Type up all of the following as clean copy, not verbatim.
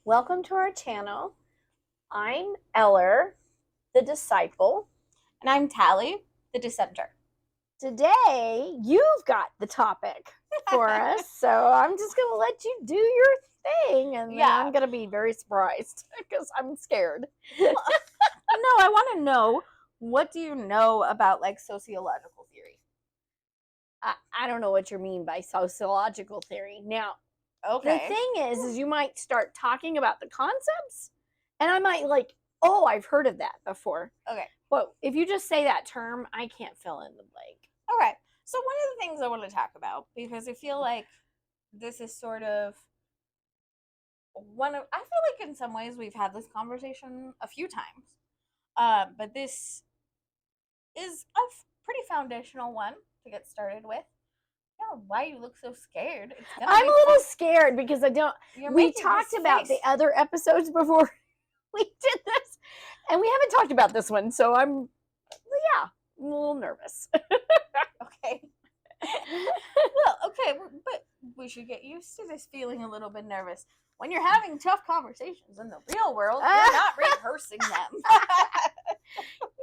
Welcome to our channel. I'm Eller, the Disciple. And I'm Tally, the Dissenter. Today, you've got the topic for us, so I'm just going to let you do your thing, and then I'm going to be very surprised because I'm scared. No, I want to know, what do you know about, like, sociological theory? I don't know what you mean by sociological theory. Now, Okay. the thing is you might start talking about the concepts, and I might like, oh, I've heard of that before. Okay. But if you just say that term, I can't fill in the blank. Okay. So one of the things I want to talk about, because I feel like this is sort of I feel like in some ways we've had this conversation a few times. But this is a pretty foundational one to get started with. Yeah, why you look so scared? I'm a little scared because I don't. We talked about the face. other episodes before we did this, and we haven't talked about this one, so I'm a little nervous. Okay. Well, okay, but we should get used to this feeling a little bit nervous. When you're having tough conversations in the real world, you're not rehearsing them.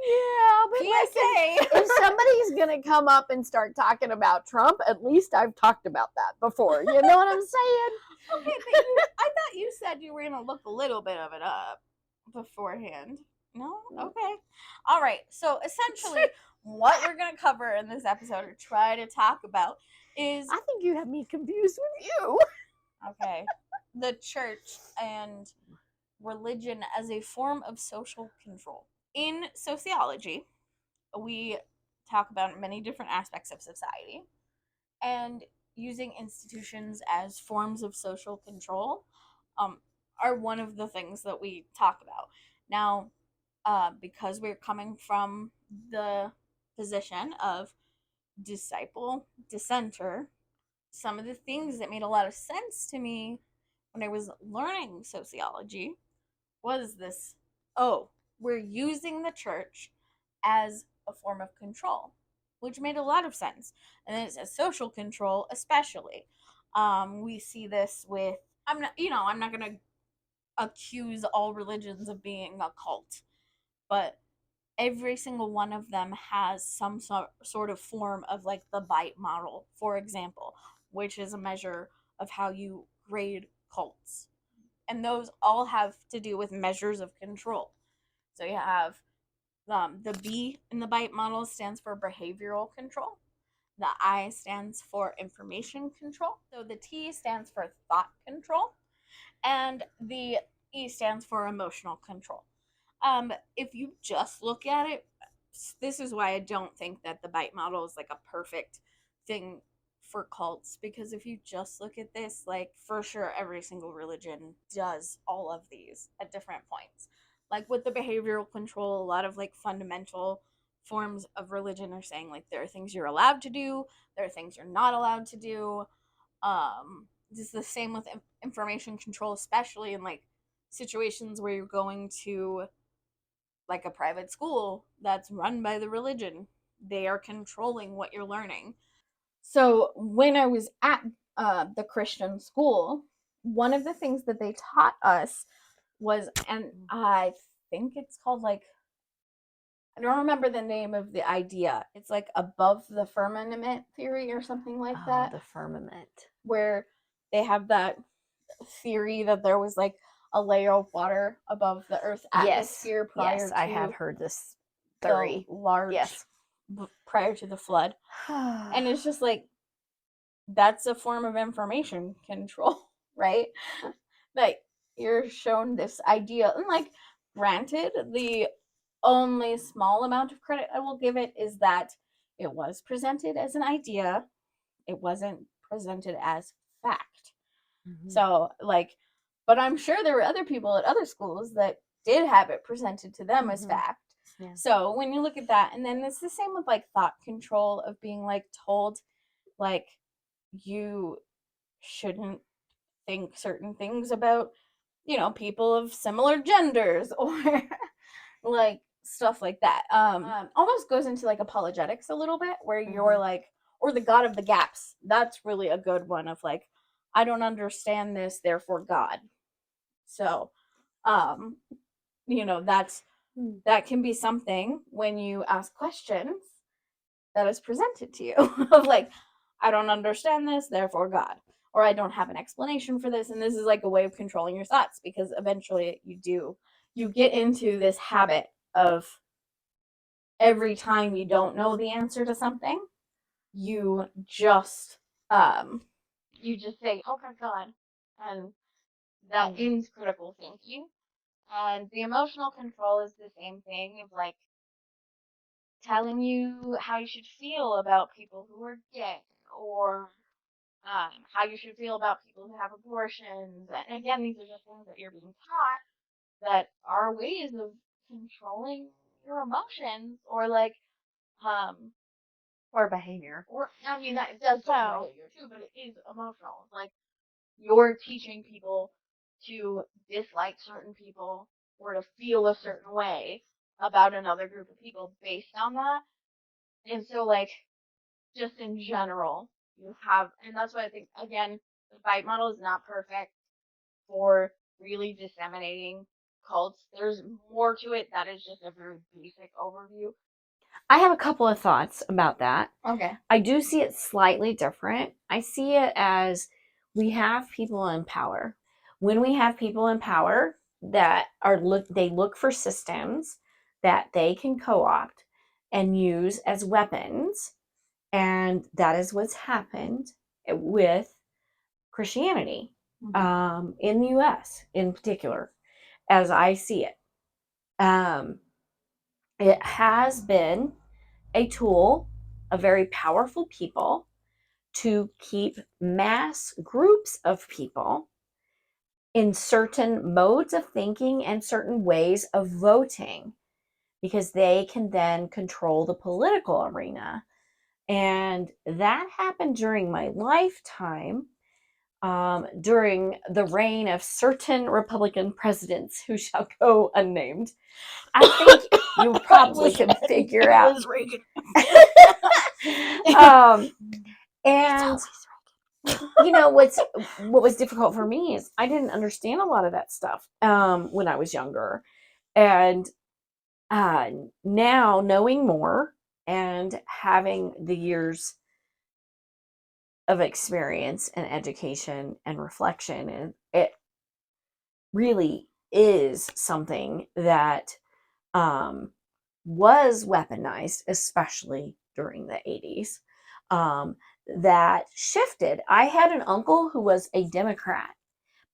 Yeah, but PSA. if somebody's gonna come up and start talking about Trump, at least I've talked about that before. You know what I'm saying? Okay, but I thought you said you were gonna look a little bit of it up beforehand. No? Okay. All right. So essentially, what we're gonna cover in this episode, or try to talk about, is I think you have me confused with you. Okay. The church and religion as a form of social control. In sociology, we talk about many different aspects of society, and using institutions as forms of social control are one of the things that we talk about. Now, because we're coming from the position of disciple, dissenter, some of the things that made a lot of sense to me when I was learning sociology was this: oh, we're using the church as a form of control, which made a lot of sense. And then it's a social control, especially. We see this with, I'm not going to accuse all religions of being a cult, but every single one of them has some sort of form of, like, the bite model, for example, which is a measure of how you grade cults. And those all have to do with measures of control. So you have the B in the bite model stands for behavioral control. The I stands for information control. So the T stands for thought control. And the E stands for emotional control. If you just look at it, this is why I don't think that the bite model is like a perfect thing for cults, because if you just look at this, like, for sure every single religion does all of these at different points. Like with the behavioral control, a lot of, like, fundamental forms of religion are saying, like, there are things you're allowed to do, there are things you're not allowed to do. It's the same with information control, especially in, like, situations where you're going to, like, a private school that's run by the religion. They are controlling what you're learning. So when I was at the Christian school, one of the things that they taught us was, and I think it's called, like, I don't remember the name of the idea. It's like above the firmament theory or something like that. The firmament. Where they have that theory that there was, like, a layer of water above the Earth's atmosphere prior to I have heard this theory. the large, prior to the flood. And it's just like, that's a form of information control, right? Like, you're shown this idea, and, like, granted, the only small amount of credit I will give it is that it was presented as an idea. It wasn't presented as fact. Mm-hmm. So, like, but I'm sure there were other people at other schools that did have it presented to them as fact. Yeah. So when you look at that, and then it's the same with, like, thought control, of being, like, told, like, you shouldn't think certain things about, people of similar genders, or like stuff like that. Almost goes into, like, apologetics a little bit, where you're like, or the God of the gaps. That's really a good one of, like, I don't understand this, therefore God. So, that can be something when you ask questions that is presented to you of like, I don't understand this, therefore God, or I don't have an explanation for this, and this is like a way of controlling your thoughts, because eventually you get into this habit of every time you don't know the answer to something, you just say, okay, God, and that ends critical thinking. And the emotional control is the same thing of like telling you how you should feel about people who are gay, or how you should feel about people who have abortions. And again, these are just things that you're being taught that are ways of controlling your emotions, or like, or behavior. or I mean that does control you too, but it is emotional. Like, you're teaching people to dislike certain people or to feel a certain way about another group of people based on that. And so, like, just in general, and that's why I think, again, the fight model is not perfect for really disseminating cults. There's more to it. That is just a very basic overview. I have a couple of thoughts about that. Okay. I do see it slightly different. I see it as we have people in power. When we have people in power that they look for systems that they can co-opt and use as weapons, and that is what's happened with Christianity, in the U.S. in particular, as I see it. It has been a tool of very powerful people to keep mass groups of people in certain modes of thinking and certain ways of voting, because they can then control the political arena. And that happened during my lifetime, during the reign of certain Republican presidents who shall go unnamed. I think you probably can figure out. And what was difficult for me is I didn't understand a lot of that stuff when I was younger, and now knowing more and having the years of experience and education and reflection, and it really is something that was weaponized, especially during the 80s, that shifted. I had an uncle who was a Democrat,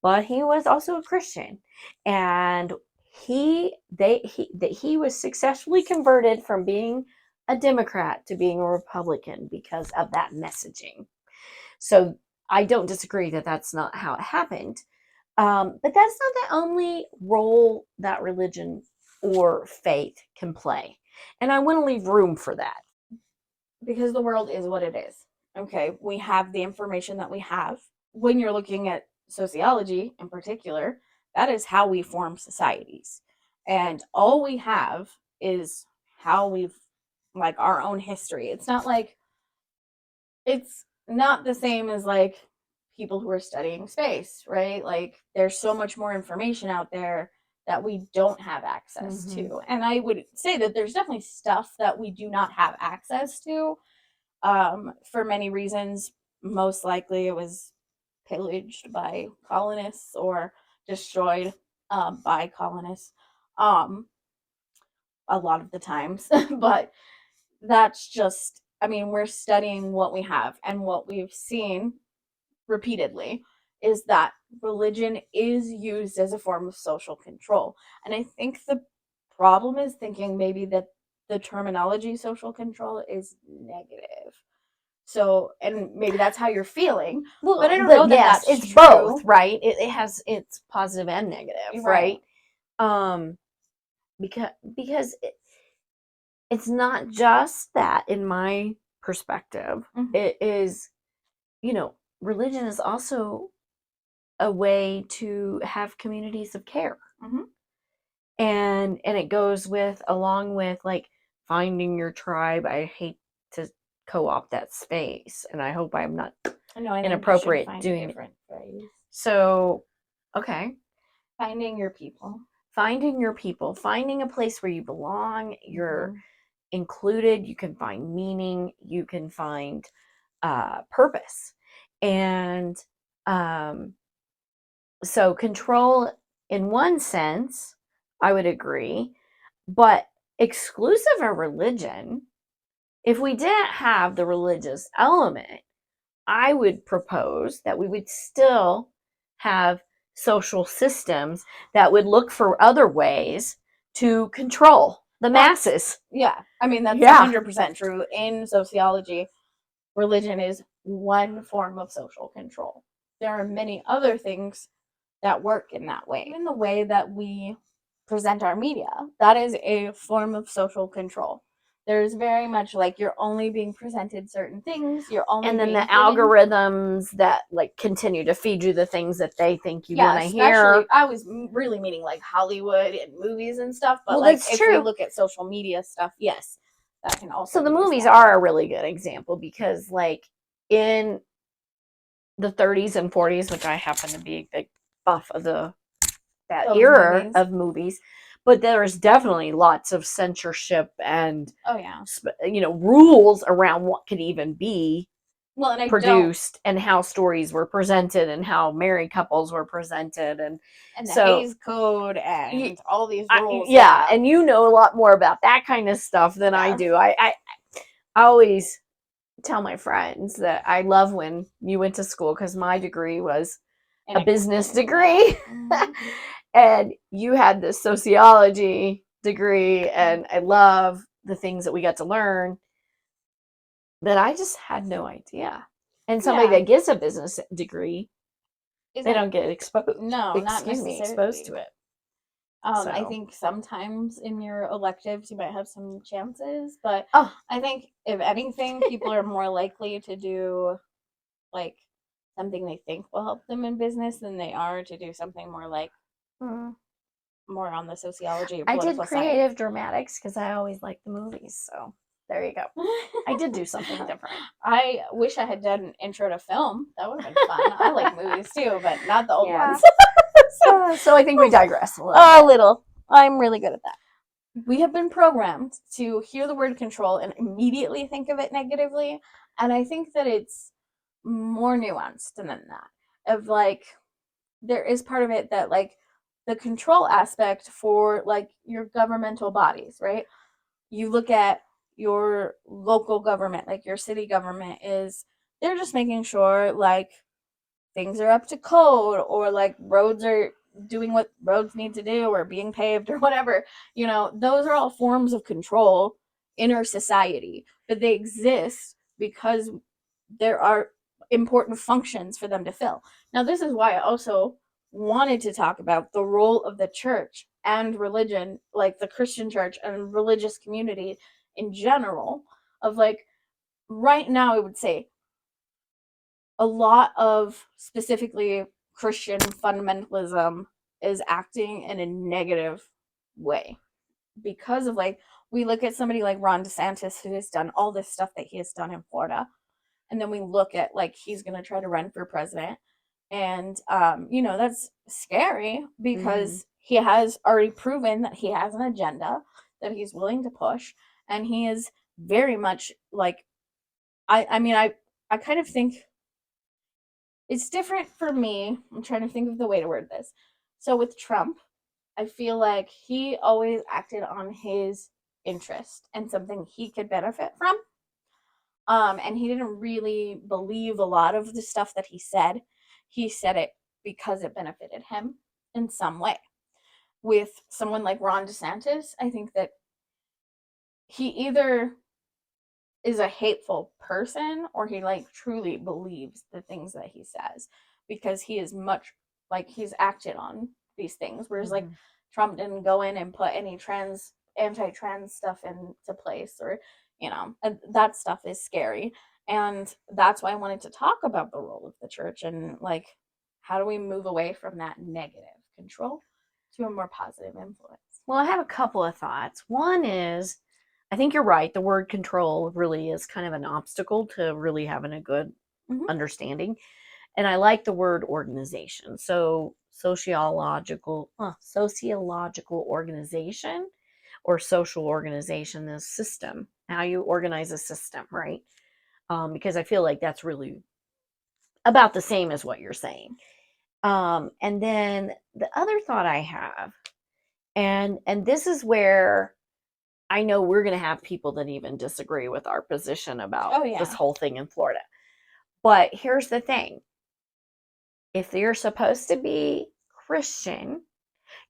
but he was also a Christian, and he was successfully converted from being a Democrat to being a Republican because of that messaging. So I don't disagree that that's not how it happened, but that's not the only role that religion or faith can play, and I want to leave room for that, because the world is what it is. Okay, we have the information that we have. When you're looking at sociology in particular, that is how we form societies. And all we have is how we've, like, our own history. It's not the same as like people who are studying space, right? Like, there's so much more information out there that we don't have access to. And I would say that there's definitely stuff that we do not have access to, for many reasons. Most likely it was pillaged by colonists or destroyed by colonists, a lot of the times. But that's just, I mean, we're studying what we have, and what we've seen repeatedly is that religion is used as a form of social control. And I think the problem is thinking maybe that the terminology social control is negative. So, and maybe that's how you're feeling. Well, but I don't know that yes, that's it's true. both, right? It has its positive and negative, right? Because it's not just that. In my perspective, it is, religion is also a way to have communities of care, and it goes along with like finding your tribe. I hate to co-opt that space, and I hope I'm not inappropriate doing it. So, okay. Finding your people. Finding a place where you belong, you're included, you can find meaning, you can find purpose. And so control, in one sense, I would agree, but exclusive of religion, if we didn't have the religious element, I would propose that we would still have social systems that would look for other ways to control the masses. Yeah. I mean, that's Yeah. 100% true. In sociology, religion is one form of social control. There are many other things that work in that way. Even the way that we present our media, that is a form of social control. There's very much like you're only being presented certain things. You're only And then being the given... algorithms that like continue to feed you the things that they think you want to hear. I was really meaning like Hollywood and movies and stuff, but well, like that's if true. we look at social media stuff, yes, that can also. So the movies are a really good example because like in the 30s and 40s, which I happen to be a big buff of that era movies. of movies, but there's definitely lots of censorship and rules around what could even be produced and how stories were presented and how married couples were presented and the Hays Code and all these rules. And you know a lot more about that kind of stuff than I do. I always tell my friends that I love when you went to school because my degree was a business degree. And you had this sociology degree, and I love the things that we got to learn that I just had no idea. And somebody that gets a business degree, they don't get exposed. No, not exposed to it. I think sometimes in your electives you might have some chances, but I think if anything, people are more likely to do like something they think will help them in business than they are to do something more like more on the sociology. I did creative dramatics because I always liked the movies, so there you go. I did do something different. I wish I had done intro to film. That would have been fun. I like movies too, but not the old ones. So I think we digress a little. A little. I'm really good at that. We have been programmed to hear the word control and immediately think of it negatively, and I think that it's more nuanced than that. Of like, there is part of it that like the control aspect for like your governmental bodies, right? You look at your local government, like your city government they're just making sure like things are up to code or like roads are doing what roads need to do or being paved or whatever. Those are all forms of control in our society, but they exist because there are important functions for them to fill. Now, this is why I also wanted to talk about the role of the church and religion, like the Christian church and religious community in general, of like right now, I would say a lot of specifically Christian fundamentalism is acting in a negative way because of like we look at somebody like Ron DeSantis who has done all this stuff that he has done in Florida, and then we look at like he's going to try to run for president, and that's scary because he has already proven that he has an agenda that he's willing to push, and he is very much like I kind of think it's different for me. I'm trying to think of the way to word this. So with Trump, I feel like he always acted on his interest and something he could benefit from. And he didn't really believe a lot of the stuff that he said. He said it because it benefited him in some way. With someone like Ron DeSantis, I think that he either is a hateful person or he like truly believes the things that he says because he is much like he's acted on these things, whereas like Trump didn't go in and put any anti-trans stuff into place, or and that stuff is scary. And that's why I wanted to talk about the role of the church and like how do we move away from that negative control to a more positive influence. Well, I have a couple of thoughts. One is, I think you're right. The word control really is kind of an obstacle to really having a good understanding. And I like the word organization. So sociological organization or social organization is system, how you organize a system, right? Because I feel like that's really about the same as what you're saying. And then the other thought I have, and this is where I know we're going to have people that even disagree with our position about this whole thing in Florida. But here's the thing. If you're supposed to be Christian,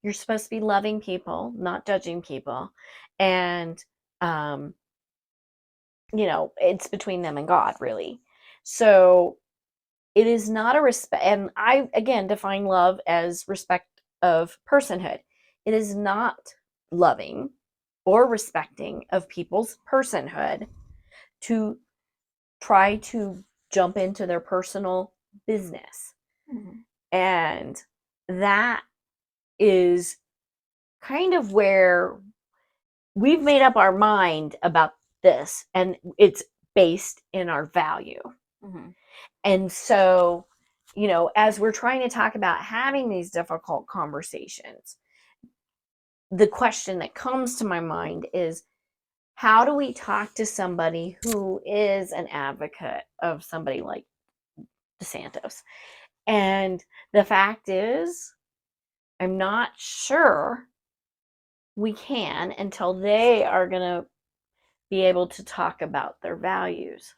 you're supposed to be loving people, not judging people. And, it's between them and God, really. So it is not a respect. And I, again, define love as respect of personhood. It is not loving or respecting of people's personhood to try to jump into their personal business. Mm-hmm. And that is kind of where we've made up our mind about this, and it's based in our value. Mm-hmm. And so, as we're trying to talk about having these difficult conversations, the question that comes to my mind is, how do we talk to somebody who is an advocate of somebody like DeSantis? And the fact is, I'm not sure we can until they are going to be able to talk about their values.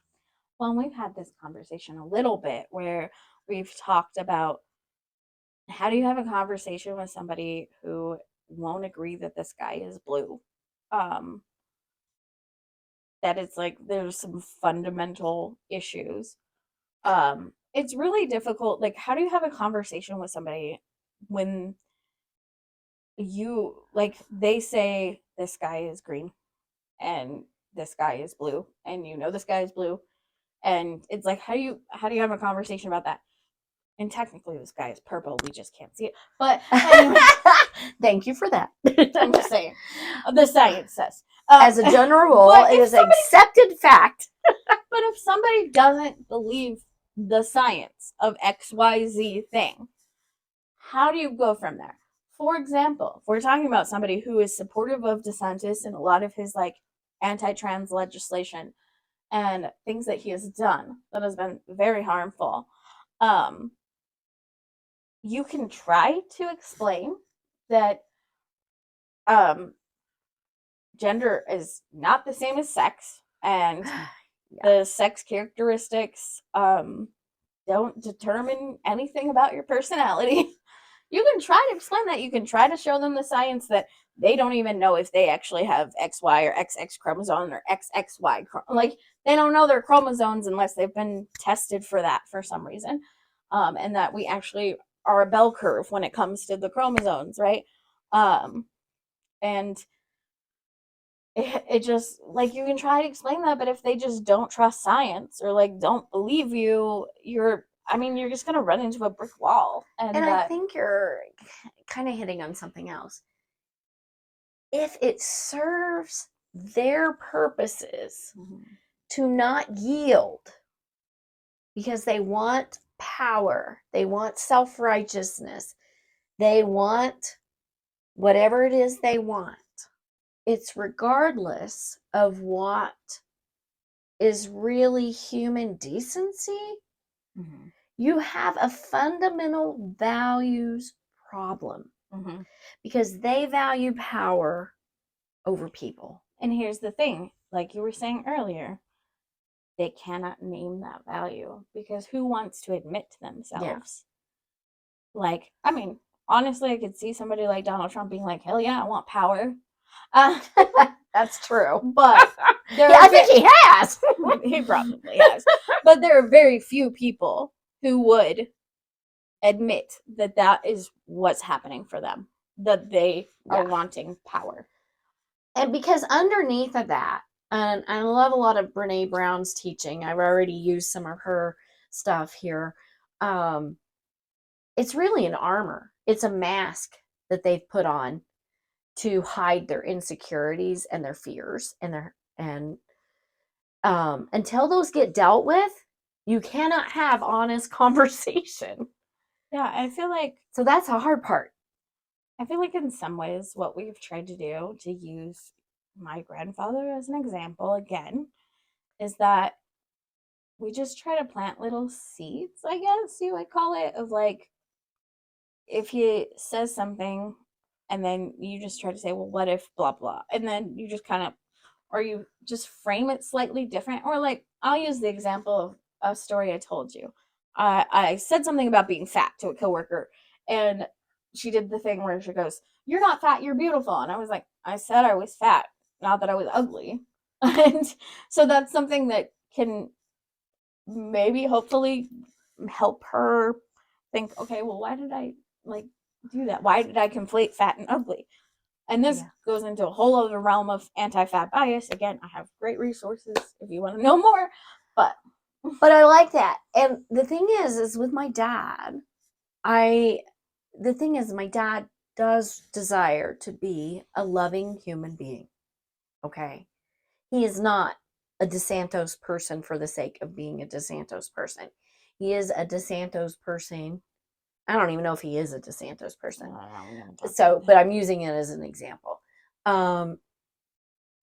Well, we've had this conversation a little bit where we've talked about how do you have a conversation with somebody who won't agree that the sky is blue? That it's like there's some fundamental issues. It's really difficult. Like, how do you have a conversation with somebody when they say the sky is green and the sky is blue, and the sky is blue, and it's like, how do you have a conversation about that? And technically the sky is purple, we just can't see it, but anyway. Thank you for that. I'm just saying, the science says, as a general rule, it is an accepted fact. But if somebody doesn't believe the science of XYZ thing, how do you go from there? For example, if we're talking about somebody who is supportive of DeSantis and a lot of his anti-trans legislation and things that he has done that has been very harmful, you can try to explain that gender is not the same as sex, and the sex characteristics don't determine anything about your personality. You can try to explain that. You can try to show them the science that they don't even know if they actually have XY or XX chromosome or XXY. They don't know their chromosomes unless they've been tested for that for some reason. And that we actually are a bell curve when it comes to the chromosomes, right? And it just, you can try to explain that, but if they just don't trust science or don't believe you, you're just going to run into a brick wall. And I think you're kind of hitting on something else. If it serves their purposes to not yield because they want power, they want self-righteousness, they want whatever it is they want, it's regardless of what is really human decency. Mm-hmm. You have a fundamental values problem because they value power over people. And here's the thing, like you were saying earlier, they cannot name that value because who wants to admit to themselves? Yeah. Honestly, I could see somebody like Donald Trump being like, hell yeah, I want power. That's true. But I think he has. He probably has. But there are very few people who would admit that that is what's happening for them, that they are wanting power. And because underneath of that, and I love a lot of Brene Brown's teaching. I've already used some of her stuff here. It's really an armor. It's a mask that they've put on to hide their insecurities and their fears and until those get dealt with, you cannot have honest conversation. Yeah, I feel like So that's a hard part. in some ways what we've tried to do, to use my grandfather as an example again, is that we just try to plant little seeds, I guess you would call it, of like, if he says something and then you just try to say, well, what if blah blah, and then you just kind of, or you just frame it slightly different. Or like, I'll use the example of a story I told you. I said something about being fat to a coworker, and she did the thing where she goes, "You're not fat, you're beautiful," and I was like, "I said I was fat, not that I was ugly." And so that's something that can maybe hopefully help her think, okay, well, why did I like do that? Why did I conflate fat and ugly? And this goes into a whole other realm of anti-fat bias. Again, I have great resources if you want to know more. But I like that. And the thing is with my dad, my dad does desire to be a loving human being. Okay. He is not a DeSantos person for the sake of being a DeSantos person. He is a DeSantos person. I don't even know if he is a DeSantos person. So, but I'm using it as an example.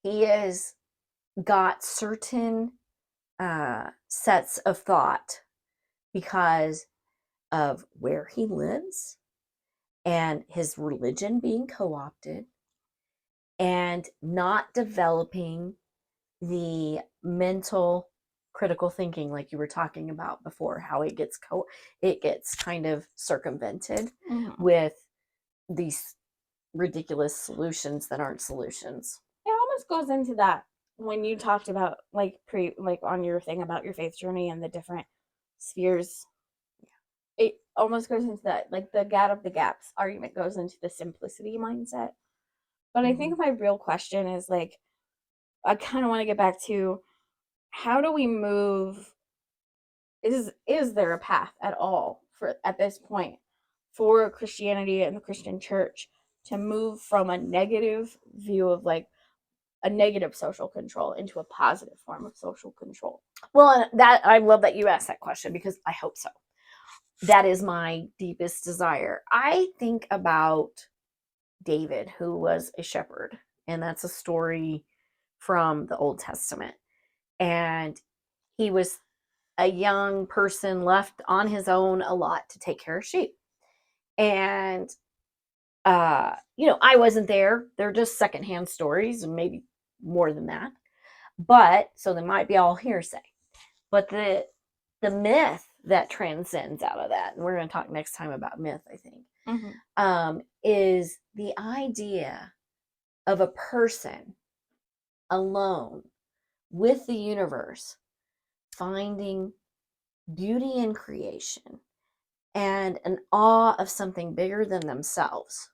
He has got certain sets of thought because of where he lives and his religion being co-opted and not developing the mental critical thinking like you were talking about before, how it gets kind of circumvented with these ridiculous solutions that aren't solutions. It almost goes into that when you talked about like on your thing about your faith journey and the different spheres. It almost goes into that, like the gap of the gaps argument goes into the simplicity mindset. But I think my real question is like, I kind of want to get back to, how do we move? Is there a path at all for, at this point, for Christianity and the Christian church to move from a negative view of like a negative social control into a positive form of social control? Well, that I love that you asked that question because I hope so. That is my deepest desire. I think about David, who was a shepherd, and that's a story from the Old Testament. And he was a young person left on his own a lot to take care of sheep. And I wasn't there. They're just secondhand stories and maybe more than that. But so they might be all hearsay. But the myth that transcends out of that, and we're going to talk next time about myth, I think, is the idea of a person alone with the universe finding beauty in creation and an awe of something bigger than themselves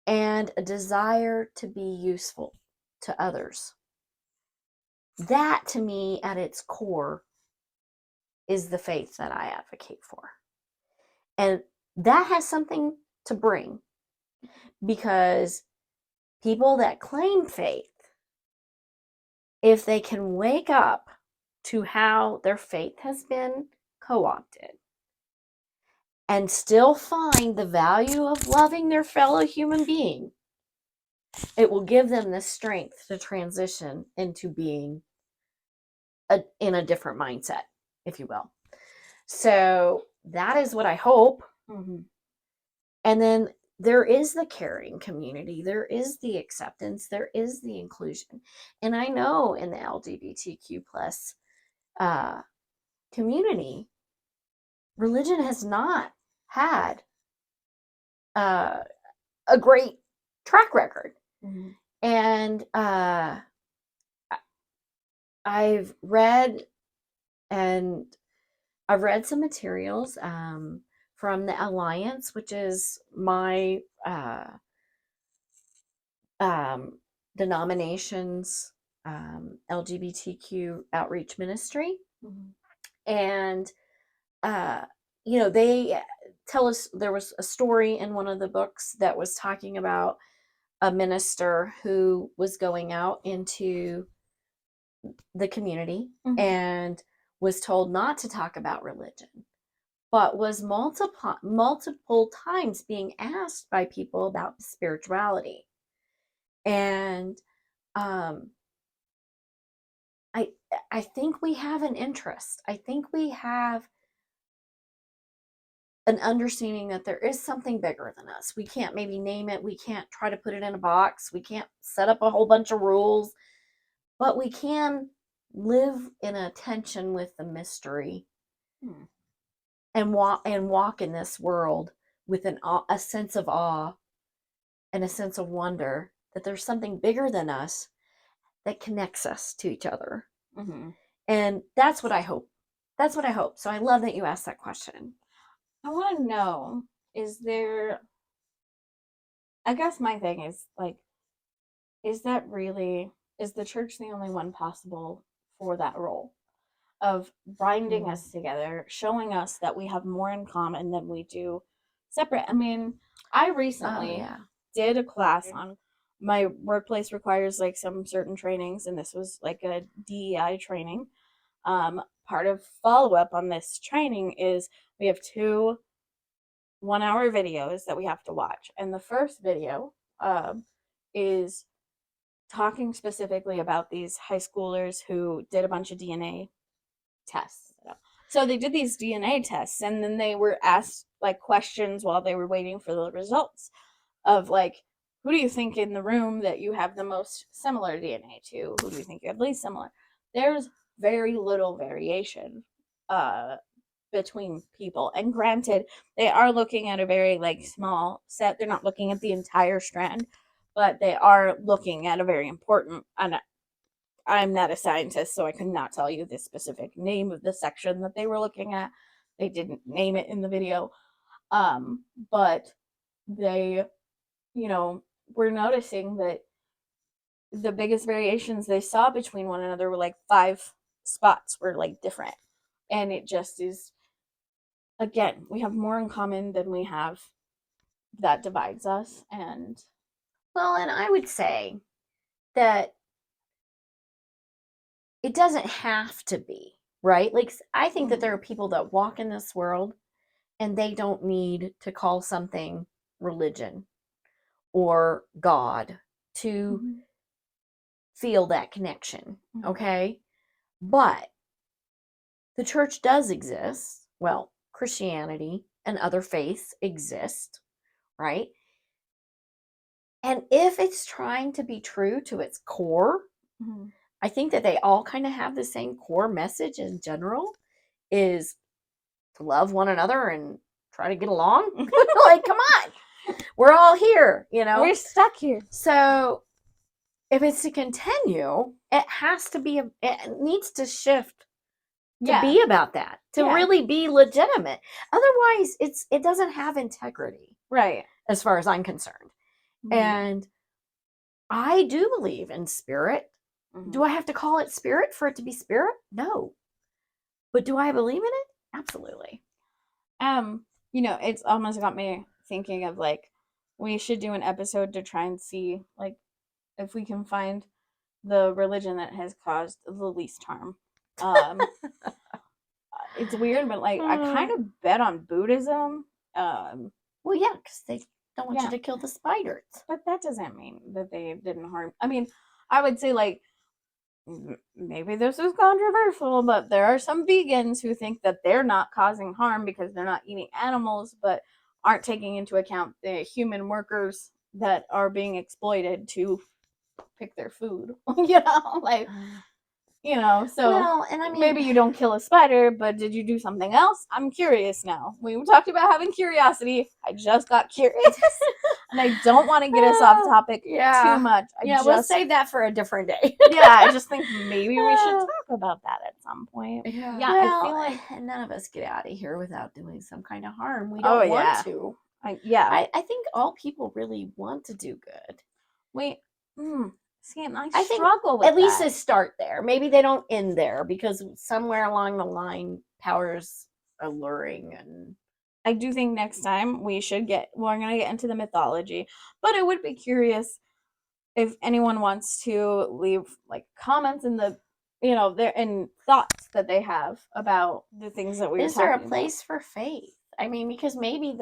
and a desire to be useful to others. That, to me, at its core, is the faith that I advocate for. And that has something to bring, because people that claim faith, if they can wake up to how their faith has been co-opted and still find the value of loving their fellow human being, it will give them the strength to transition into being in a different mindset, if you will. So that is what I hope. And then there is the caring community, there is the acceptance, there is the inclusion. And I know in the LGBTQ plus community, religion has not had a great track record. And I've read some materials from the Alliance, which is my denomination's LGBTQ outreach ministry. And they tell us, there was a story in one of the books that was talking about a minister who was going out into the community and was told not to talk about religion, but was multiple times being asked by people about spirituality. And um, I I think we have an interest. I think we have an understanding that there is something bigger than us. We can't maybe name it. We can't try to put it in a box. We can't set up a whole bunch of rules, but we can live in a tension with the mystery and walk in this world with a sense of awe and a sense of wonder that there's something bigger than us that connects us to each other. Mm-hmm. And that's what I hope. That's what I hope. So I love that you asked that question. I want to know, I guess my thing is like, is the church the only one possible for that role of binding us together, showing us that we have more in common than we do separate? I mean, I recently did a class on my workplace requires like some certain trainings, and this was like a DEI training. Part of follow up on this training is we have 2 1-hour videos that we have to watch, and the first video is talking specifically about these high schoolers who did a bunch of DNA tests. So they did these DNA tests, and then they were asked like questions while they were waiting for the results of like, who do you think in the room that you have the most similar DNA to? Who do you think you have least similar? There's very little variation between people. And granted, they are looking at a very like small set. They're not looking at the entire strand, but they are looking at a very important, and I'm not a scientist, so I could not tell you the specific name of the section that they were looking at. They didn't name it in the video. But they, were noticing that the biggest variations they saw between one another were like 5 spots were like different. And it just is, again, we have more in common than we have that divides us. And and I would say that it doesn't have to be, right? Like, I think that there are people that walk in this world and they don't need to call something religion or God to feel that connection, okay? But the church does exist. Well, Christianity and other faiths exist, right? And if it's trying to be true to its core, I think that they all kind of have the same core message in general, is to love one another and try to get along. Like, come on. We're all here, we're stuck here. So if it's to continue, it has to be, it needs to shift to be about that, to really be legitimate. Otherwise, it doesn't have integrity. Right. As far as I'm concerned. And I do believe in spirit. Do I have to call it spirit for it to be spirit? No. But do I believe in it? Absolutely. It's almost got me thinking of like, we should do an episode to try and see like if we can find the religion that has caused the least harm. It's weird, but like I kind of bet on Buddhism. Well, yeah, because they don't want you to kill the spiders. But that doesn't mean that they didn't harm. I mean, I would say like, maybe this is controversial, but there are some vegans who think that they're not causing harm because they're not eating animals, but aren't taking into account the human workers that are being exploited to pick their food. So well, and I mean, maybe you don't kill a spider, but did you do something else? I'm curious now. We talked about having curiosity. I just got curious. And I don't want to get us off topic too much. We'll save that for a different day. I just think maybe we should talk about that at some point. I feel like none of us get out of here without doing some kind of harm. We don't want to. I think all people really want to do good. I struggle with at least they start there. Maybe they don't end there, because somewhere along the line, power's alluring. And I do think next time we're going to get into the mythology, but I would be curious if anyone wants to leave like comments in the their and thoughts that they have about the things that we were Is there a talking about. place for faith? I mean, because maybe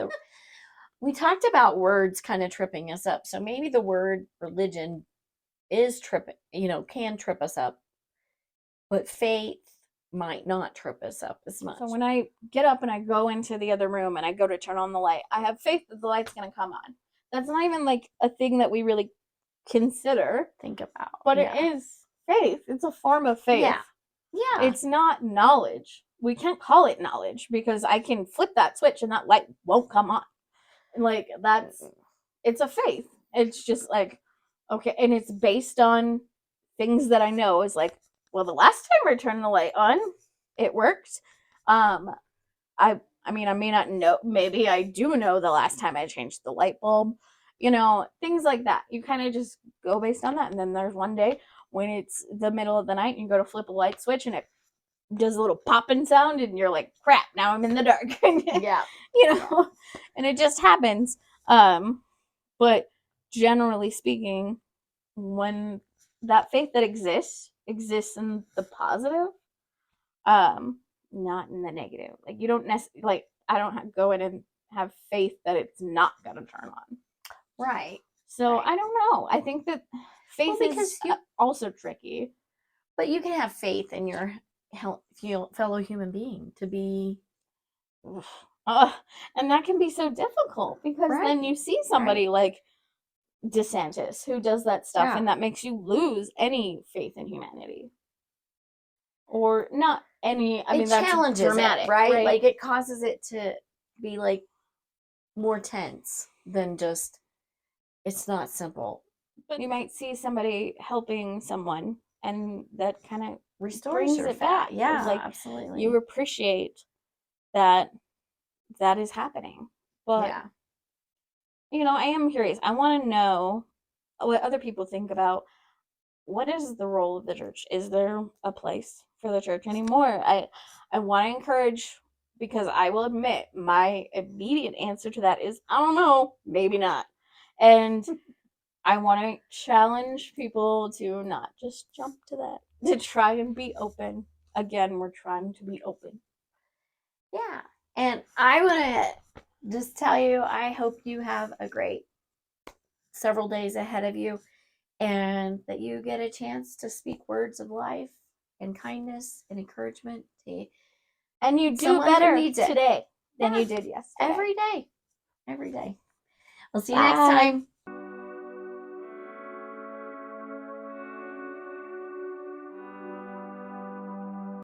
we talked about words kind of tripping us up. So maybe the word religion is tripping, can trip us up, but faith might not trip us up as much. So when I get up and I go into the other room and I go to turn on the light, I have faith that the light's going to come on. That's not even like a thing that we really consider, think about, but yeah. it is faith. It's a form of faith. Yeah. It's not knowledge. We can't call it knowledge because I can flip that switch and that light won't come on. Like it's a faith. It's just like, okay, and it's based on things that I know is like, well, the last time I turned the light on, it worked. I mean, I may not know, maybe I do know the last time I changed the light bulb, things like that. You kind of just go based on that. And then there's one day when it's the middle of the night and you go to flip a light switch and it does a little popping sound and you're like, crap, now I'm in the dark. Yeah. And it just happens. But generally speaking, when that faith that exists in the positive, not in the negative. Like you don't necessarily, like I don't go in and have faith that it's not gonna turn on. Right. So right. I don't know. I think that faith is also tricky. But you can have faith in your fellow human being to be. And that can be so difficult because then you see somebody like DeSantis who does that stuff and that makes you lose any faith in humanity. Or not any, I mean, that's dramatic, right? Like it causes it to be like more tense than just, it's not simple. But you might see somebody helping someone and that kind of restores your faith back. Yeah, like, absolutely. You appreciate that is happening. But I am curious. I want to know what other people think about what is the role of the church. Is there a place for the church anymore? I want to encourage, because I will admit my immediate answer to that is I don't know, maybe not. And I want to challenge people to not just jump to that, to try and be open. Again, we're trying to be open. Yeah. And I want to just tell you, I hope you have a great several days ahead of you and that you get a chance to speak words of life and kindness and encouragement to and you do better today than you did yesterday. Every day. We'll see you next time.